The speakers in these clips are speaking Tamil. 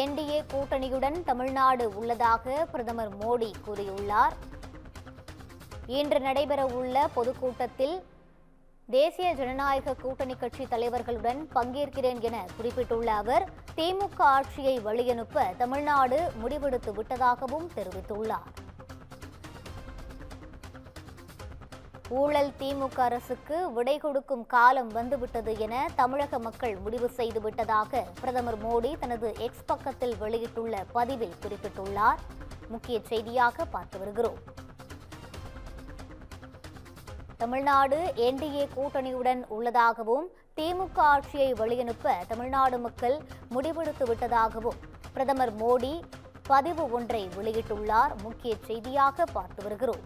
என்டிஏ கூட்டணியுடன் தமிழ்நாடு உள்ளதாக பிரதமர் மோடி கூறியுள்ளார். இன்று நடைபெறவுள்ள பொதுக்கூட்டத்தில் தேசிய ஜனநாயக கூட்டணி கட்சி தலைவர்களுடன் பங்கேற்கிறேன் என குறிப்பிட்டுள்ள அவர், திமுக ஆட்சியை வழியனுப்ப தமிழ்நாடு முடிவெடுத்து விட்டதாகவும் தெரிவித்துள்ளார். ஊழல் திமுக அரசுக்கு விடை கொடுக்கும் காலம் வந்துவிட்டது என தமிழக மக்கள் முடிவு செய்துவிட்டதாக பிரதமர் மோடி தனது எக்ஸ் பக்கத்தில் வெளியிட்டுள்ள பதிவில் குறிப்பிட்டுள்ளார். முக்கிய செய்தியாக பார்த்து வருகிறோம். தமிழ்நாடு என்டிஏ கூட்டணியுடன் உள்ளதாகவும் திமுக ஆட்சியை வழியனுப்ப தமிழ்நாடு மக்கள் முடிவெடுத்து விட்டதாகவும் பிரதமர் மோடி பதிவு ஒன்றை வெளியிட்டுள்ளார். முக்கிய செய்தியாக பார்த்து வருகிறோம்.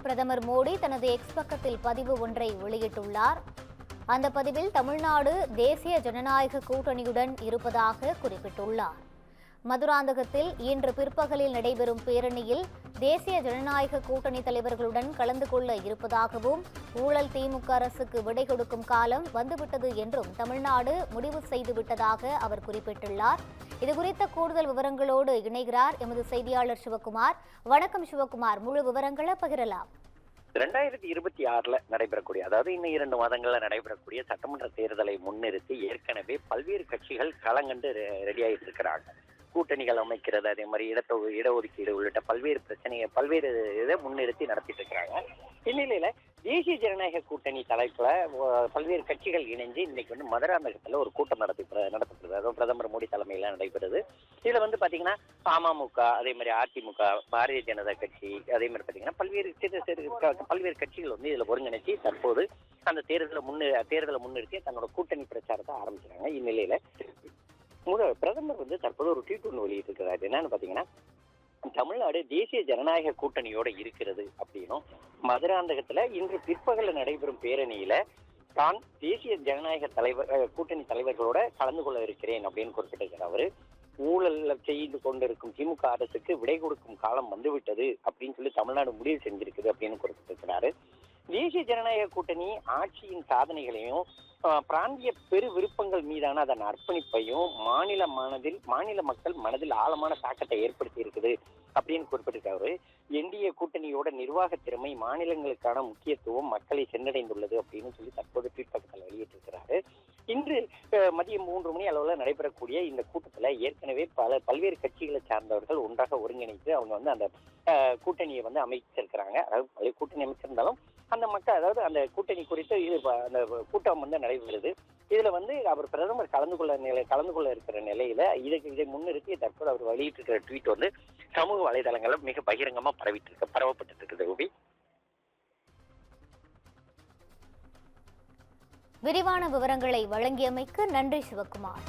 பிரதமர் மோடி தனது எக்ஸ் பக்கத்தில் பதிவு ஒன்றை வெளியிட்டுள்ளார். அந்த பதிவில் தமிழ்நாடு தேசிய ஜனநாயக கூட்டணியுடன் இருப்பதாக குறிப்பிட்டுள்ளார். மதுராந்தகத்தில் இன்று பிற்பகலில் நடைபெறும் பேரணியில் தேசிய ஜனநாயக கூட்டணி தலைவர்களுடன் கலந்து கொள்ள இருப்பதாகவும், ஊழல் திமுக அரசுக்கு விடை கொடுக்கும் காலம் வந்துவிட்டது என்றும் தமிழ்நாடு முடிவு செய்துவிட்டதாக அவர் குறிப்பிட்டுள்ளார். இதுகுறித்த கூடுதல் விவரங்களோடு இணைகிறார் எமது செய்தியாளர் சிவகுமார். வணக்கம் சிவகுமார், முழு விவரங்களை பகிரலாம். 2026 நடைபெறக்கூடிய, அதாவது இன்னும் 2 மாதங்கள்ல நடைபெறக்கூடிய சட்டமன்ற தேர்தலை முன்னிறுத்தி ஏற்கனவே பல்வேறு கட்சிகள் களங்கண்டு ரெடி ஆகிட்டு இருக்கிறாங்க. கூட்டணிகள் அமைக்கிறது, அதே மாதிரி இடஒதுக்கீடு உள்ளிட்ட பல்வேறு இதை முன்னிறுத்தி நடத்திட்டு இருக்கிறாங்க. இந்நிலையில தேசிய ஜனநாயக கூட்டணி தலைப்புல பல்வேறு கட்சிகள் இணைஞ்சு இன்னைக்கு மதுராந்தகத்துல ஒரு கூட்டம் நடத்தப்படுது. அதாவது பிரதமர் மோடி தலைமையில நடைபெறுது. இதுல பாத்தீங்கன்னா அமமுக, அதே மாதிரி அதிமுக, பாரதிய ஜனதா கட்சி, அதே மாதிரி பாத்தீங்கன்னா பல்வேறு கட்சிகள் இதுல ஒருங்கிணைச்சு தற்போது அந்த தேர்தலை முன்னிறுத்தி தன்னோட கூட்டணி பிரச்சாரத்தை ஆரம்பிச்சாங்க. இந்நிலையில பிரதமர் தற்போது ஒரு ட்வீட் ஒன்று வெளியிட்டு இருக்கிறார். என்னன்னு பாத்தீங்கன்னா, தமிழ்நாடு தேசிய ஜனநாயக கூட்டணியோட இருக்கிறது அப்படின்னும், மதுராந்தகத்துல இன்று பிற்பகல நடைபெறும் பேரணியில தான் தேசிய ஜனநாயக கூட்டணி தலைவர்களோட கலந்து கொள்ள இருக்கிறேன் அப்படின்னு குறிப்பிட்டிருக்கிறார். அவரு ஊழல் செய்து கொண்டிருக்கும் திமுக அரசுக்கு விடை கொடுக்கும் காலம் வந்துவிட்டது அப்படின்னு சொல்லி தமிழ்நாடு முடிவு செஞ்சிருக்குது அப்படின்னு குறிப்பிட்டிருக்கிறாரு. தேசிய ஜனநாயக கூட்டணி ஆட்சியின் சாதனைகளையும் பிராந்திய பெரு விருப்பங்கள் மீதான அதன் அர்ப்பணிப்பையும் மாநில மக்கள் மனதில் ஆழமான தாக்கத்தை ஏற்படுத்தி இருக்குது அப்படின்னு குறிப்பிட்டிருக்காரு. என்டிஏ கூட்டணியோட நிர்வாக திறமை, மாநிலங்களுக்கான முக்கியத்துவம் மக்களை சென்றடைந்துள்ளது அப்படின்னு சொல்லி தற்போது ட்வீட் பக்கத்தில் வெளியிட்டிருக்கிறாரு. இன்று மதியம் 3 மணி அளவில் நடைபெறக்கூடிய இந்த கூட்டத்தில் ஏற்கனவே பல்வேறு கட்சிகளை சார்ந்தவர்கள் ஒன்றாக ஒருங்கிணைத்து அவங்க அந்த கூட்டணியை அமைச்சிருக்கிறாங்க. அதாவது கூட்டணி அமைச்சிருந்தாலும் அந்த மக்கள், அதாவது அந்த கூட்டணி குறித்து அந்த கூட்டம் நடைபெறுது. இதுல அவர் பிரதமர் கலந்து கொள்ள இருக்கிற நிலையில இதை முன்னிறுத்தி தற்போது அவர் வெளியிட்டிருக்கிற ட்வீட் சமூக வலைதளங்கள்ல மிக பகிரங்கமா பரவப்பட்டு இருக்குது. ரூபி, விரிவான விவரங்களை வழங்கியமைக்கு நன்றி சிவகுமார்.